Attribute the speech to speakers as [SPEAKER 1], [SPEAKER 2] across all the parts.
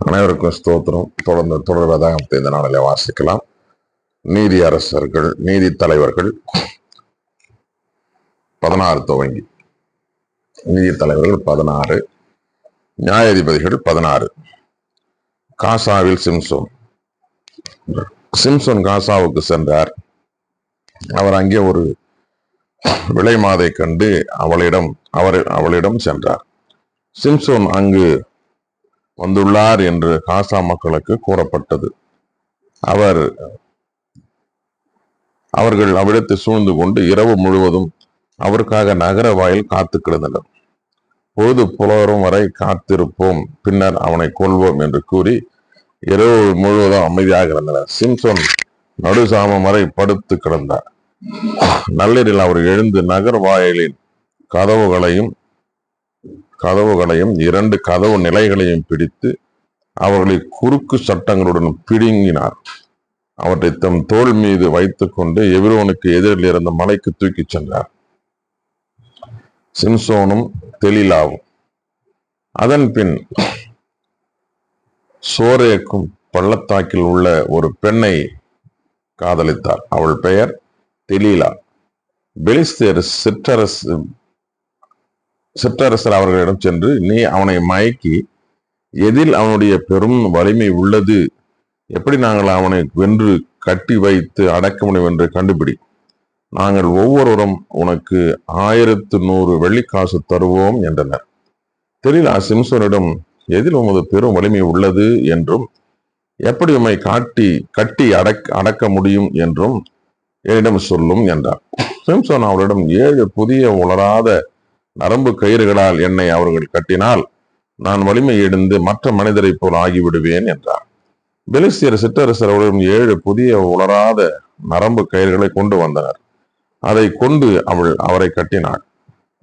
[SPEAKER 1] அனைவருக்கும் ஸ்தோத்திரம். தொடர்ந்து தொடர் வேதாகமத்தை இந்த நாளிலே வாசிக்கலாம். நீதி அரசர்கள், நீதி தலைவர்கள் 16 துவங்கி நீதி தலைவர்கள் 16, நியாயாதிபதிகள் 16. காசாவில் சிம்சோன் காசாவுக்கு சென்றார். அவர் அங்கே ஒரு விலை மாதை கண்டு அவளிடம் சென்றார். சிம்சோன் அங்கு வந்துள்ளார் என்று காசா மக்களுக்கு கூறப்பட்டது. அவர்கள் அவ்விடத்தை சூழ்ந்து கொண்டு இரவு முழுவதும் அவருக்காக நகர வாயில் காத்து கிடந்தனர். பொழுது புலரும் வரை காத்திருப்போம், பின்னர் அவனை கொல்வோம் என்று கூறி இரவு முழுவதும் அமைதியாக இருந்தனர். சிம்சோன் நடுசாமம் வரை படுத்து கிடந்தார். நள்ளிரில் அவர் எழுந்து நகர் வாயிலின் கதவுகளையும் 2 கதவு நிலைகளையும் பிடித்து அவர்களை குறுக்கு சட்டங்களுடன் பிடுங்கினார். அவற்றை தம் தோள் மீது வைத்துக் கொண்டு எபிரோனுக்கு எதிரில் இருந்த மலைக்கு தூக்கி சென்றார். சிம்சோனும் தெலீலாவும். அதன் பின் சோரேக்கும் பள்ளத்தாக்கில் உள்ள ஒரு பெண்ணை காதலித்தார். அவள் பெயர் தெலீலா. பெலிஸ்தேர் சிற்றரசர் அவர்களிடம் சென்று, நீ அவனை மயக்கி எதில் அவனுடைய பெரும் வலிமை உள்ளது, எப்படி நாங்கள் அவனை வென்று கட்டி வைத்து அடக்க முடியும் என்று கண்டுபிடி. நாங்கள் ஒவ்வொருவரும் உனக்கு 1100 வெள்ளிக்காசு தருவோம் என்றனர். தெலீலா சிம்சோனிடம், எதில் உமது பெரும் வலிமை உள்ளது என்றும் எப்படி உம்மை கட்டி அடக்க முடியும் என்றும் என்னிடம் சொல்லும் என்றார். சிம்சோன் அவரிடம், 7 புதிய உலராத நரம்பு கயிறுகளால் என்னை அவர்கள் கட்டினால் நான் வலிமை இழந்து மற்ற மனிதரை போல் ஆகிவிடுவேன் என்றார். பெலிஸ்தியர் சிற்றரசர் அவர்களும் 7 புதிய உலராத நரம்பு கயிறுகளை கொண்டு வந்தனர். அதை கொண்டு அவரை கட்டினாள்.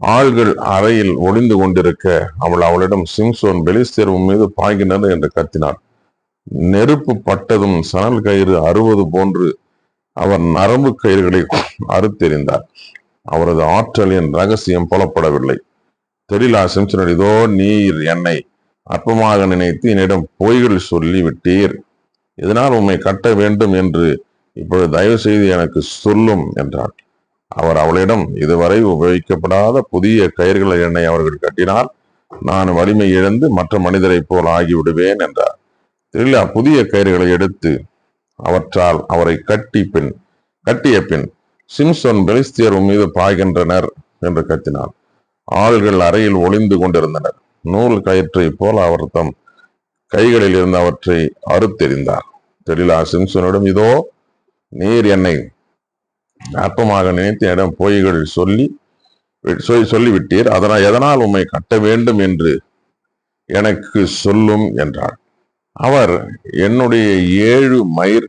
[SPEAKER 1] ஆள்கள் அறையில் ஒளிந்து கொண்டிருக்க அவளிடம், சிம்சோன் பெலிஸ்தியர் மீது பாய்கின்றனர் என்று கத்தினார். நெருப்பு பட்டதும் சணல் கயிறு அறுவது போன்று அவர் நரம்பு கயிறுகளை அறுத்தெறிந்தார். அவரது ஆற்றலின் ரகசியம் புலப்படவில்லை. தெலீலா சிம்சோனிடம், இதோ நீர் என்னை அற்பமாக நினைத்து என்னிடம் பொய்கள் சொல்லி விட்டீர். இதனால் உம்மை கட்ட வேண்டும் என்று இப்பொழுது தயவு செய்து எனக்கு சொல்லும் என்றார். அவர் அவளிடம், இதுவரை உபயோகிக்கப்படாத புதிய கயிறுகளை என்னை அவர்கள் கட்டினால் நான் வலிமை இழந்து மற்ற மனிதரை போல் ஆகிவிடுவேன் என்றார். தெலீலா புதிய கயிறுகளை எடுத்து அவற்றால் அவரை கட்டிய பின், சிம்சோன் பெலிஸ்தியர் மீது பாய்கின்றனர் என்று கத்தினார். ஆள்கள் அறையில் ஒளிந்து கொண்டிருந்தனர். நூல் கயிற்றை போல அவர் தம் கைகளில் இருந்து அவற்றை அறுத்தெறிந்தார். தெலீலா சிம்சோனிடம், இதோ நீர் என்னை அற்பமாக நினைத்து என்னிடம் பொய்கள் சொல்லிவிட்டீர். எதனால் உம்மை கட்ட வேண்டும் என்று எனக்கு சொல்லும் என்றார். அவர், என்னுடைய 7 மயிர்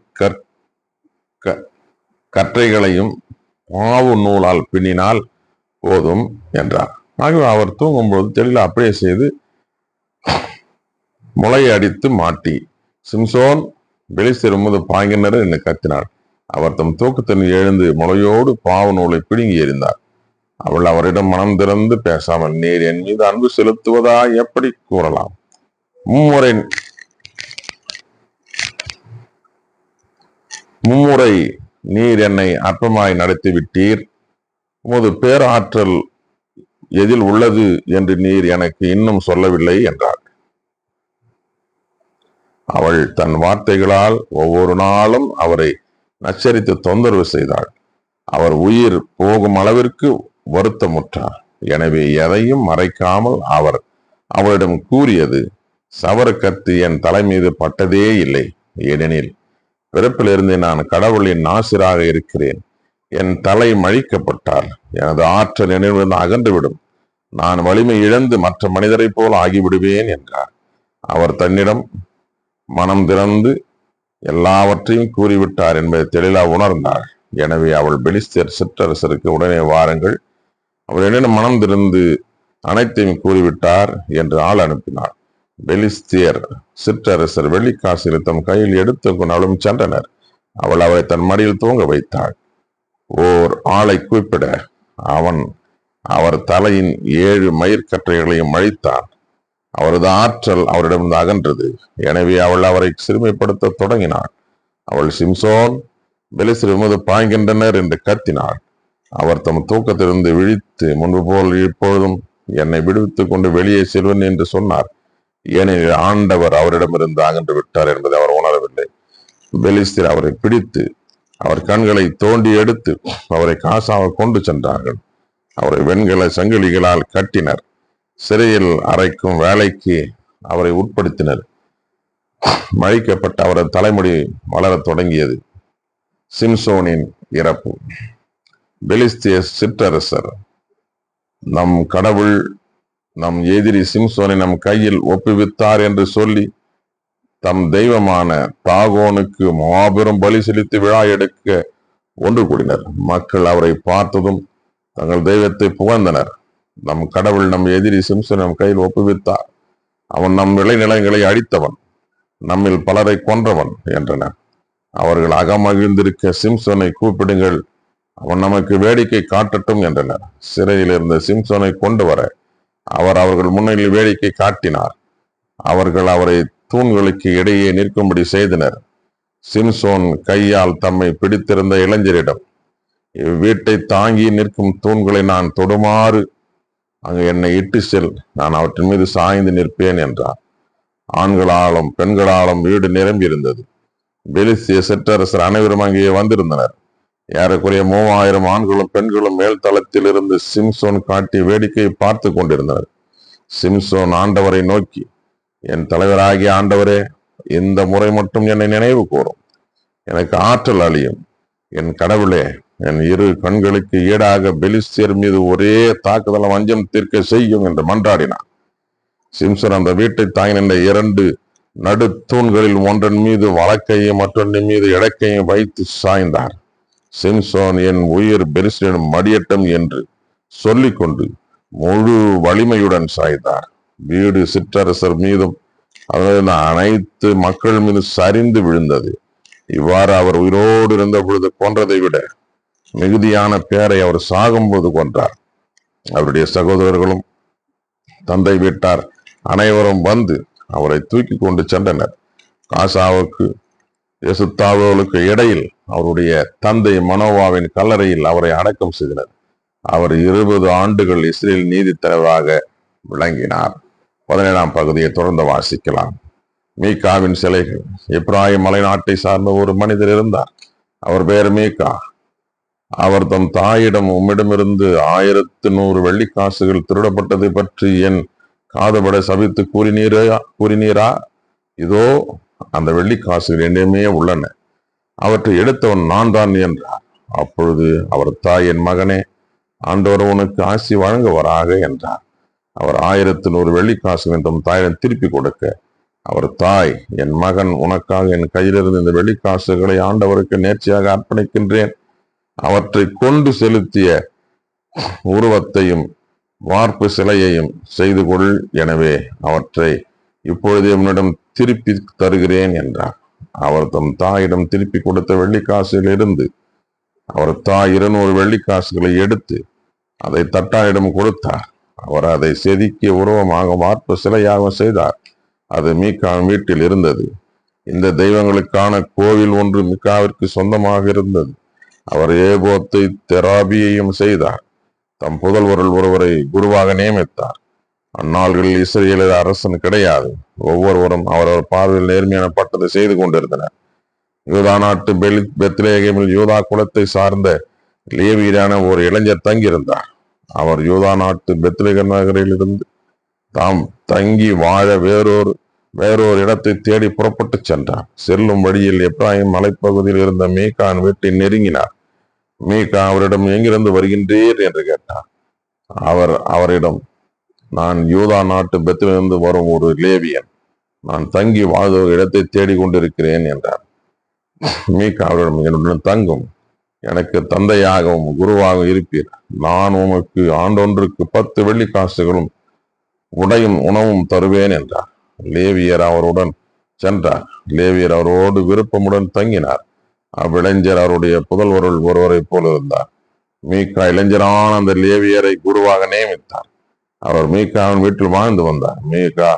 [SPEAKER 1] கற்றைகளையும் பாவு நூலால் பின்னினால் போதும் என்றார். ஆகவே அவர் தூங்கும்போது தெலீலா அப்படியே செய்து முளையை அடித்து மாட்டி, சிம்சோன் பெலிஸ்தியர் மீது பாய்கின்றனர் என்று கத்தினார். அவர் தம் தூக்கத்தில் எழுந்து முளையோடு பாவு நூலை பிடுங்கி எறிந்தார். அவள் அவரிடம் மனம் திறந்து பேசாமல், நீர் என் மீது அன்பு செலுத்துவதா எப்படி கூறலாம்? மும்முறை நீர் என்னை அற்பமாய் நடத்தி விட்டீர். உமது பேராற்றல் எதில் உள்ளது என்று நீர் எனக்கு இன்னும் சொல்லவில்லை என்றார். அவள் தன் வார்த்தைகளால் ஒவ்வொரு நாளும் அவரை நச்சரித்து தொந்தரவு செய்தாள். அவர் உயிர் போகும் அளவிற்கு வருத்தமுற்றார். எனவே எதையும் மறைக்காமல் அவர் அவளிடம் கூறியது, சவர கத்தி என் தலை மீது பட்டதே இல்லை. ஏனெனில் பிறப்பிலிருந்து நான் கடவுளின் நாசிராக இருக்கிறேன். என் தலை மழிக்கப்பட்டால் எனது ஆற்றல் நினைவிலிருந்து அகன்றுவிடும். நான் வலிமை இழந்து மற்ற மனிதரை போல் ஆகிவிடுவேன் என்றார். அவர் தன்னிடம் மனம் திறந்து எல்லாவற்றையும் கூறிவிட்டார் என்பதை தெலீலா உணர்ந்தாள். எனவே அவள் பெலிஸ்தியர் சிற்றரசருக்கு, உடனே வாருங்கள், அவர் என்னிடம் மனம் திறந்து அனைத்தையும் கூறிவிட்டார் என்று ஆள் அனுப்பினார். பெலிஸ்தியர் சிற்றரசர் வெள்ளிக்காசு தம் கையில் எடுத்து கொண்டாலும் சென்றனர். அவள் அவரை தன் மடியில் தூங்க வைத்தாள். ஓர் ஆளை கூப்பிட அவர் தலையின் 7 மயிர்கற்றைகளையும் அழித்தான். அவரது ஆற்றல் அவரிடமிருந்து அகன்றது. எனவே அவள் அவரை சிறுமைப்படுத்த தொடங்கினாள். அவள், சிம்சோன், பெலிஸ்தர் உமது பாய்கின்றனர் என்று கத்தினாள். அவர் தம் தூக்கத்திலிருந்து விழித்து, முன்பு போல் இப்பொழுதும் என்னை விடுவித்துக் கொண்டு வெளியே செல்வன் என்று சொன்னார். ஏனெனில் ஆண்டவர் அவரிடமிருந்து அகன்று விட்டார் என்பதை அவர் உணரவில்லை. பெலிஸ்தர் அவரை பிடித்து அவர் கண்களை தோண்டி எடுத்து அவரை காசாக கொண்டு சென்றார்கள். அவரை வெண்கல சங்கிலிகளால் கட்டினர். சிறையில் அறைக்கும் வேலைக்கு அவரை உட்படுத்தினர். மழிக்கப்பட்ட அவரது தலைமுடி வளரத் தொடங்கியது. சிம்சோனின் இறப்பு. பெலிஸ்திய சிற்றரசர், நம் கடவுள் நம் எதிரி சிம்சோனை நம் கையில் ஒப்புவித்தார் என்று சொல்லி தம் தெய்வமான தாகோனுக்கு மாபெரும் பலி செலுத்தி விழா எடுக்க ஒன்று கூடினர். மக்கள் அவரை பார்த்ததும் தங்கள் தெய்வத்தை புகழ்ந்தனர். நம் கடவுள் நம் எதிரி சிம்சோனை நம் கையில் ஒப்புவித்தார். அவன் நம் விளைநிலங்களை அழித்தவன், நம்மில் பலரை கொன்றவன் என்றனர். அவர்கள் அகமகிழ்ந்திருக்க, சிம்சோனை கூப்பிடுங்கள், அவன் நமக்கு வேடிக்கை காட்டட்டும் என்றனர். சிறையில் இருந்த சிம்சோனை கொண்டு வர அவர் அவர்கள் முன்னிலையில் வேடிக்கை காட்டினார். அவர்கள் அவரை தூண்களுக்கு இடையே நிற்கும்படி செய்தனர். சிம்சோன் கையால் தம்மை பிடித்திருந்த இளைஞரிடம், இவ்வீட்டை தாங்கி நிற்கும் தூண்களை நான் தொடுமாறு அங்கு என்னை இட்டு செல், நான் அவற்றின் மீது சாய்ந்து நிற்பேன் என்றார். ஆண்களாலும் பெண்களாலும் வீடு நிரம்பி இருந்தது. பெலிஸ்திய சிற்றரசர் அனைவரும் அங்கே வந்திருந்தனர். ஏறக்குறைய 3000 ஆண்களும் பெண்களும் மேல் தளத்தில் இருந்து சிம்சோன் காட்டிய வேடிக்கையை பார்த்து கொண்டிருந்தனர். சிம்சோன் ஆண்டவரை நோக்கி, என் தலைவராகிய ஆண்டவரே, இந்த முறை மட்டும் என்னை நினைவு கூறும், எனக்கு ஆற்றல் அழியும். என் கடவுளே, என் இரு கண்களுக்கு ஈடாக பெலிஸ்தியர் மீது ஒரே தாக்குதல் வஞ்சம் தீர்க்க செய்யும் என்று மன்றாடினார். சிம்சோன் அந்த வீட்டை தாங்கி நின்ற 2 நடு தூண்களில் ஒன்றன் மீது வலக்கையும் மற்றொன்றின் மீது இடக்கையும் வைத்து சாய்ந்தார். சிம்சோன், என் உயிர் பெலிஸ்தியரிடம் மடியட்டும் என்று சொல்லிக்கொண்டு முழு வலிமையுடன் சாய்ந்தார். வீடு சிற்றரசர் மீதும் அதனால் அனைத்து மக்கள் மீது சரிந்து விழுந்தது. இவ்வாறு அவர் உயிரோடு இருந்த பொழுது கொன்றதை விட மிகுதியான பேரை அவர் சாகும்போது கொன்றார். அவருடைய சகோதரர்களும் தந்தை வீட்டார் அனைவரும் வந்து அவரை தூக்கி கொண்டு சென்றனர். காசாவுக்கு எசுத்தாவுக்கு இடையில் அவருடைய தந்தை மனோவாவின் கல்லறையில் அவரை அடக்கம் செய்தனர். அவர் 20 ஆண்டுகள் இஸ்ரேல் நீதி தலைவராக விளங்கினார். 17ஆம் பகுதியை தொடர்ந்து வாசிக்கலாம். மீகாவின் சிலைகள். எப்ராயிம் மலைநாட்டை சார்ந்த ஒரு மனிதர் இருந்தார். அவர் பெயர் மீகா. அவர் தம் தாயிடம், உம்மிடமிருந்து 1100 வெள்ளிக்காசுகள் திருடப்பட்டதை பற்றி என் காதுபட சபித்து கூறினீரா? இதோ அந்த வெள்ளிக்காசுகள் என்னையுமே உள்ளன, அவற்றை எடுத்தவன் நான் தான் என்றார். அப்பொழுது அவர் தாய், என் மகனே, ஆண்டவர் உனக்கு ஆசி வழங்குவராக என்றார். அவர் 1100 வெள்ளிக்காசுகள் தம் தாயிடம் திருப்பி கொடுக்க, அவர் தாய், என் மகன், உனக்காக என் கையிலிருந்து இந்த வெள்ளிக்காசுகளை ஆண்டவருக்கு நேர்ச்சியாக அர்ப்பணிக்கின்றேன். அவற்றை கொண்டு செலுத்திய உருவத்தையும் வார்ப்பு சிலையையும் செய்து கொள். எனவே அவற்றை இப்பொழுது என்னிடம் திருப்பி தருகிறேன் என்றார். அவர் தம் தாயிடம் திருப்பி கொடுத்த வெள்ளிக்காசுகளில் இருந்து அவர் தாய் 200 வெள்ளிக்காசுகளை எடுத்து அதை தட்டாரிடம் கொடுத்தார். அவர் அதை செதுக்கிய உருவமாக வார்ப்பு சிலையாக செய்தார். அது மீகாவின் வீட்டில் இருந்தது. இந்த தெய்வங்களுக்கான கோவில் ஒன்று மீகாவிற்கு சொந்தமாக இருந்தது. அவர் ஏபோத்தை தெராபியையும் செய்தார். தம் புதல்வருள் ஒருவரை குருவாக நியமித்தார். அந்நாள்களில் இஸ்ரேலில் அரசன் கிடையாது. ஒவ்வொருவரும் அவரவர் பார்வையில் நேர்மையான பட்டத்தை செய்து கொண்டிருந்தனர். யூதா நாட்டு பெத்லேகேமில் யூதா குலத்தை சார்ந்த லேவியரான ஒரு இளைஞர் தங்கியிருந்தார். அவர் யூதா நாட்டு பெத்லேகேம் நகரில் இருந்து தாம் தங்கி வாழ வேறொரு இடத்தை தேடி புறப்பட்டு சென்றார். செல்லும் வழியில் எப்ராயிம் மலைப்பகுதியில் இருந்த மீகான் வீட்டை நெருங்கினார். மீகா அவரிடம், எங்கிருந்து வருகின்றீர் என்று கேட்டார். அவரிடம், நான் யூதா நாட்டு பெத்லேகேமிலிருந்து வரும் ஒரு லேவியன், நான் தங்கி வாழ்ந்த ஒரு இடத்தை தேடிக்கொண்டிருக்கிறேன் என்றார். மீகா அவரிடம், என்னுடன் தங்கும், எனக்கு தந்தையாகவும் குருவாகவும் இருப்பீர். நான் உமக்கு ஆண்டொன்றுக்கு 10 வெள்ளிக்காசுகளும் உடையும் உணவும் தருவேன் என்றார். லேவியர் அவருடன் சென்றார். லேவியர் அவரோடு விருப்பமுடன் தங்கினார். அவ்விளைஞர் அவருடைய புதல்வருள் ஒருவரை போல இருந்தார். மீகா இளைஞரான அந்த லேவியரை குருவாக நியமித்தார். அவர் மீகாவின் வீட்டில் வாழ்ந்து வந்தார். மீகா,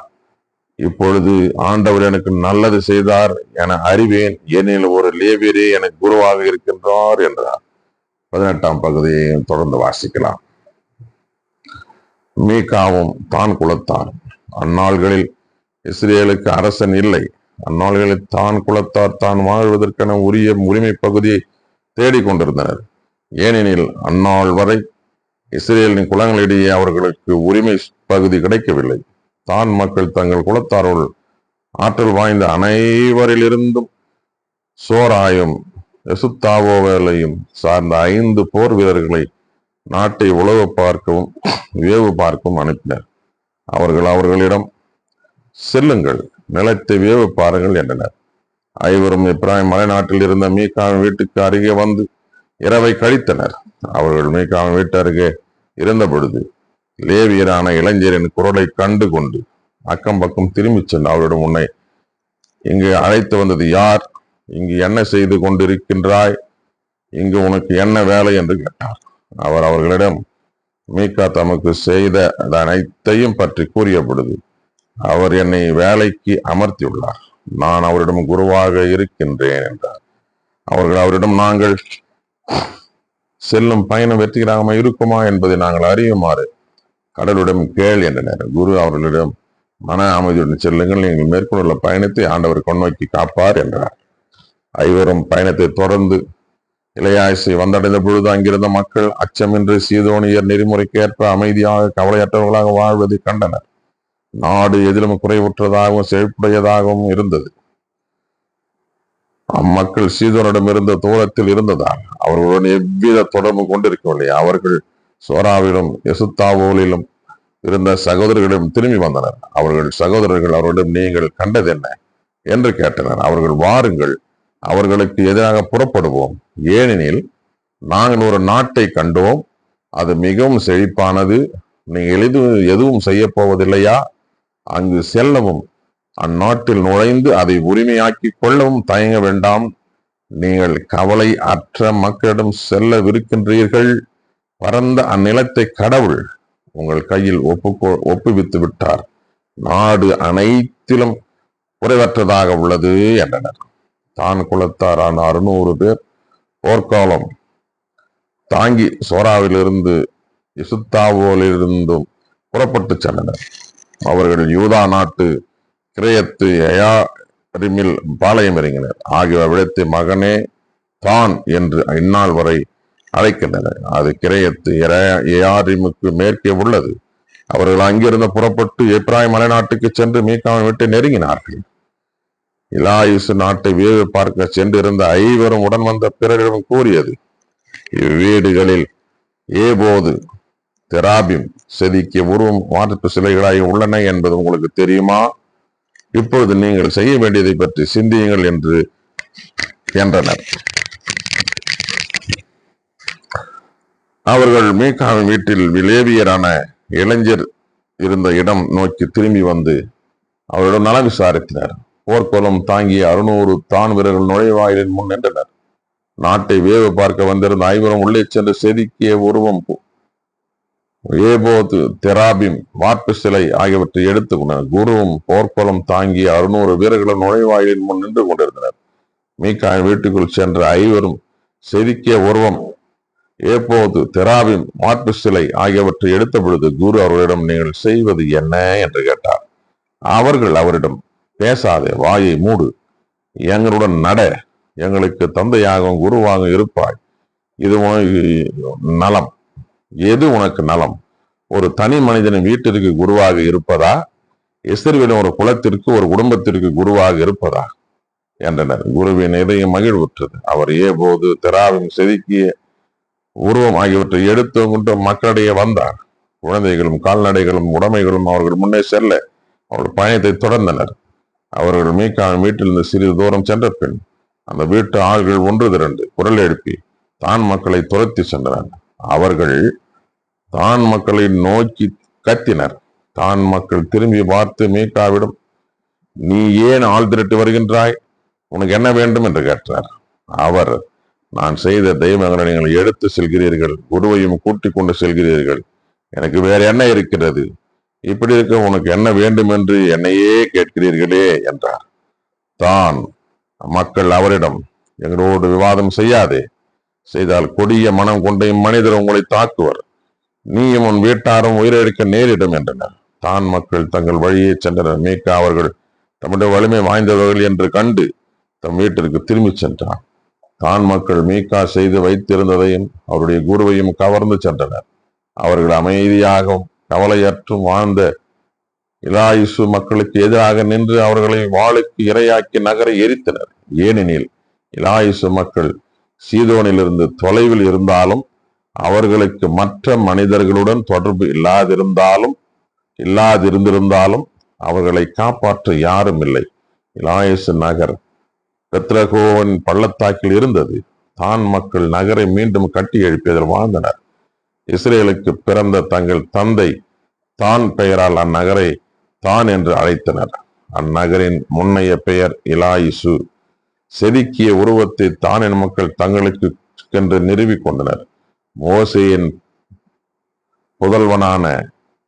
[SPEAKER 1] இப்பொழுது ஆண்டவர் எனக்கு நல்லது செய்தார் என அறிவேன், ஏனெனில் ஒரு லேவியரே எனக்கு குருவாக இருக்கின்றார் என்றார். 18ஆம் பகுதியை தொடர்ந்து வாசிக்கலாம். மீகாவும் தான் குலத்தார். அந்நாள்களில் இஸ்ரேலுக்கு அரசன் இல்லை. அந்நாள்களில் தான் குலத்தார் தான் வாழ்வதற்கென உரிய உரிமை பகுதியை தேடிக்கொண்டிருந்தனர். ஏனெனில் அந்நாள் வரை இஸ்ரேலின் குலங்களிடையே அவர்களுக்கு உரிமை பகுதி கிடைக்கவில்லை. தான் மக்கள் தங்கள் குலத்தாரோடு ஆற்றல் வாய்ந்த அனைவரிலிருந்தும் சோராயும் எசுத்தாவோவையும் சார்ந்த 5 போர் வீரர்களை நாட்டை உளவு பார்க்கவும் வேவு பார்க்கவும் அனுப்பினர். அவர்களிடம் செல்லுங்கள், நிலத்தை வேவு பாருங்கள் என்றனர். ஐவரும் எப்பிராயிம் மலைநாட்டில் இருந்த மீகாவின் வீட்டுக்கு அருகே வந்து இரவை கழித்தனர். அவர்கள் மீகாவின் வீட்டு அருகே இருந்த பொழுது லேவியரான இளைஞரின் குரலை கண்டு கொண்டு அக்கம் பக்கம் திரும்பிச் சென்று அவரிடம், உன்னை இங்கு அழைத்து வந்தது யார்? இங்கு என்ன செய்து கொண்டிருக்கின்றாய்? இங்கு உனக்கு என்ன வேலை என்று கேட்டார். அவர் அவர்களிடம் மீகா தமக்கு செய்த அனைத்தையும் பற்றி கூறிய பொழுது, அவர் என்னை வேலைக்கு அமர்த்தியுள்ளார், நான் அவரிடம் குருவாக இருக்கின்றேன் என்றார். அவர்கள் அவரிடம், நாங்கள் செல்லும் பயணம் வெற்றிகரமாக இருக்குமா என்பதை நாங்கள் அறியுமாறு கடவுளிடம் கேள் என்றனர். குரு அவர்களிடம், மன அமைதியுடன் செல்லுங்கள், நீங்கள் மேற்கொண்டுள்ள பயணத்தை ஆண்டவர் கொண்டோக்கி காப்பார் என்றார். ஐவரும் பயணத்தை தொடர்ந்து இளையாசை வந்தடைந்த பொழுது அங்கிருந்த மக்கள் அச்சமின்றி சீதோனியர் நெறிமுறைக்கு ஏற்ப அமைதியாக கவலையற்றவர்களாக வாழ்வதை கண்டனர். நாடு எதிலும் குறைவுற்றதாகவும் செழிப்புடையதாகவும் இருந்தது. அம்மக்கள் சீதோனிடம் இருந்த தூரத்தில் இருந்ததால் அவர்களுடன் எவ்வித தொடர்பு கொண்டிருக்கவில்லை. அவர்கள் சோராவிலும் எசுத்தாவோலிலும் இருந்த சகோதரர்களிடம் திரும்பி வந்தனர். அவர்கள் சகோதரர்கள் அவர்களிடம், நீங்கள் கண்டது என்ன என்று கேட்டனர். அவர்கள், வாருங்கள், அவர்களுக்கு எதிராக புறப்படுவோம், ஏனெனில் நாங்கள் ஒரு நாட்டை கண்டோம், அது மிகவும் செழிப்பானது, நீங்கள் எதுவும் செய்ய போவதில்லையா? அங்கு செல்லவும் அந்நாட்டில் நுழைந்து அதை உரிமையாக்கி கொள்ளவும் தயங்க வேண்டாம். நீங்கள் கவலை அற்ற மக்களிடம் செல்லவிருக்கின்றீர்கள். பரந்த அந்நிலத்தை கடவுள் உங்கள் கையில் ஒப்புவித்து விட்டார். நாடு அனைத்திலும் குறைவற்றதாக உள்ளது என்றனர். தான் குலத்தாரான 600 பேர் போர்க்காலம் தாங்கி சோராவிலிருந்து இசுத்தாவோலிருந்தும் புறப்பட்டு சென்றனர். அவர்கள் யூதா நாட்டு கிரேயத்து எயாரிமில் பாளையம் இறங்கினர். ஆகிய விடத்தை மகனே தான் என்று இந்நாள் வரை அழைக்கின்றனர். அது கிரேயத்து எயாரிமுக்கு மேற்கே உள்ளது. அவர்கள் அங்கிருந்து புறப்பட்டு எப்பிராயிம் மலைநாட்டுக்கு சென்று மீகாவை விட்டு நெருங்கினார்கள். இலாயிசு நாட்டை வேவு பார்க்க சென்றிருந்த ஐவரும் உடன் வந்த பிறரிடம் கூறியது, இவ்வீடுகளில் ஏபோது தெராபிம் செதுக்கிய உருவம் மாற்று சிலைகளாய் உள்ளன என்பது உங்களுக்கு தெரியுமா? இப்பொழுது நீங்கள் செய்ய வேண்டியதை பற்றி சிந்தியுங்கள் என்றனர். அவர்கள் மீகாவின் வீட்டில் லேவியரான இளைஞர் இருந்த இடம் நோக்கி திரும்பி வந்து அவரிடம் நல விசாரித்தனர். போர்க்கோலம் தாங்கிய 600 தான் வீரர்கள் நுழைவாயிலின் முன் நின்றனர். நாட்டை வேவு பார்க்க வந்திருந்த ஐவரும் உள்ளே சென்று செதுக்கிய உருவம், ஏபோது, தெராபிம், வார்ப்பு சிலை ஆகியவற்றை எடுத்துக்கொண்டனர். குருவும் போர்க்கோலம் தாங்கிய 600 வீரர்களும் நுழைவாயிலின் முன் நின்று கொண்டிருந்தனர். மீகாவின் வீட்டுக்குள் சென்ற ஐவரும் செதுக்கிய உருவம், ஏபோது, தெராபிம், வார்ப்பு சிலை ஆகியவற்றை எடுத்த பொழுது குரு அவர்களிடம், நீங்கள் செய்வது என்ன என்று கேட்டார். அவர்கள் அவரிடம், பேசாதே, வாயை மூடு, எங்களுடன் நட, எங்களுக்கு தந்தையாகவும் குருவாக இருப்பாய். இது உனக்கு நலம். எது உனக்கு நலம்? ஒரு தனி மனிதனின் வீட்டிற்கு குருவாக இருப்பதா, இஸ்ரவேலின் ஒரு குலத்திற்கு, ஒரு குடும்பத்திற்கு குருவாக இருப்பதா என்றனர். குருவின் இதயம் மகிழ்வுற்றது. அவர் ஏபோது, தெராபிம், செதுக்கிய உருவம் ஆகியவற்றை எடுத்து கொண்டு மக்களிடையே வந்தார். குழந்தைகளும் கால்நடைகளும் உடைமைகளும் அவர்கள் முன்னே செல்ல அவர்கள் பயணத்தை தொடர்ந்தனர். அவர்கள் மீகாவின் வீட்டிலிருந்து சிறிது தூரம் சென்ற பின் அந்த வீட்டு ஆள்கள் ஒன்று திரண்டு குரல் எழுப்பி தான் மக்களை துரத்தி சென்றனர். அவர்கள் தான் மக்களை நோக்கி கத்தினர். தான் மக்கள் திரும்பி பார்த்து மீகாவிடம், நீ ஏன் ஆள் திரட்டி வருகின்றாய்? உனக்கு என்ன வேண்டும் என்று கேட்டார். அவர், நான் செய்த தெய்வங்களை நீங்கள் எடுத்து செல்கிறீர்கள், குருவையும் கூட்டிக் கொண்டு செல்கிறீர்கள், எனக்கு வேற என்ன இருக்கிறது? இப்படி இருக்க உனக்கு என்ன வேண்டும் என்று என்னையே கேட்கிறீர்களே என்றார். தான் மக்கள் அவரிடம், எங்களோடு விவாதம் செய்யாதே, செய்தால் கொடிய மனம் கொண்ட மனிதர் உங்களை தாக்குவர், நீயும் உன் வீட்டாரும் உயிரிழக்க நேரிடும் என்றனர். தான் மக்கள் தங்கள் வழியே சென்றனர். மீகா அவர்கள் தம்முடைய வலிமை வாய்ந்தவர்கள் என்று கண்டு தம் வீட்டிற்கு திரும்பி சென்றார். தான் மக்கள் மீகா செய்து வைத்திருந்ததையும் அவருடைய குருவையும் கவர்ந்து சென்றனர். அவர்கள் அமைதியாகவும் கவலையற்றும் வாழ்ந்த இலாயிசு மக்களுக்கு எதிராக நின்று அவர்களை வாளுக்கு இரையாக்கி நகரை எரித்தனர். ஏனெனில் இலாயிசு மக்கள் சீதோனிலிருந்து தொலைவில் இருந்தாலும் அவர்களுக்கு மற்ற மனிதர்களுடன் தொடர்பு இல்லாதிருந்தாலும் அவர்களை காப்பாற்ற யாரும் இல்லை. இலாயிசு நகர் பெத்லகோவின் பள்ளத்தாக்கில் இருந்தது. தான் மக்கள் நகரை மீண்டும் கட்டி எழுப்பியதில் வாழ்ந்தனர். இஸ்ரேலுக்கு பிறந்த தங்கள் தந்தை தான் பெயரால் அந்நகரை தான் என்று அழைத்தனர். அந்நகரின் முன்னைய பெயர் இலாயிசு. செதுக்கிய உருவத்தை தானின் மக்கள் தங்களுக்கு என்று நிறுவிக் கொண்டனர். மோசேயின் புதல்வனான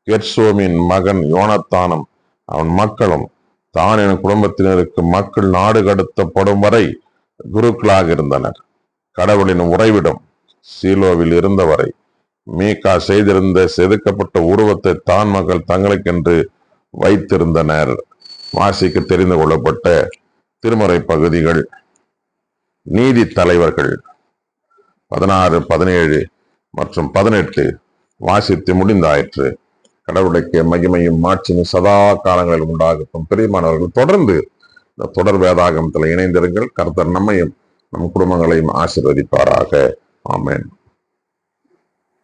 [SPEAKER 1] கெர்சோமின் மகன் யோனத்தானும் அவன் மக்களும் தானின் குடும்பத்தினருக்கு மக்கள் நாடு கடத்தப்படும் வரை குருக்களாக இருந்தனர். கடவுளின் உறைவிடம் சீலோவில் இருந்தவரை மீகா செய்திருந்த செதுக்கப்பட்ட உருவத்தை தான் மக்கள் தங்களுக்கென்று வைத்திருந்தனர். வாசிக்க தெரிந்து கொள்ளப்பட்ட திருமறை பகுதிகள் நீதி தலைவர்கள் 16, 17 மற்றும் 18 வாசித்து முடிந்தாயிற்று. கடவுளுக்கு மகிமையும் மாட்சியும் சதா காலங்களில் உண்டாகட்டும். பிரியமானவர்கள், தொடர்ந்து இந்த தொடர் வேதாகமத்தில் இணைந்திருங்கள். கர்த்தர் நம்மையும் நம் குடும்பங்களையும் ஆசீர்வதிப்பாராக. ஆமென்.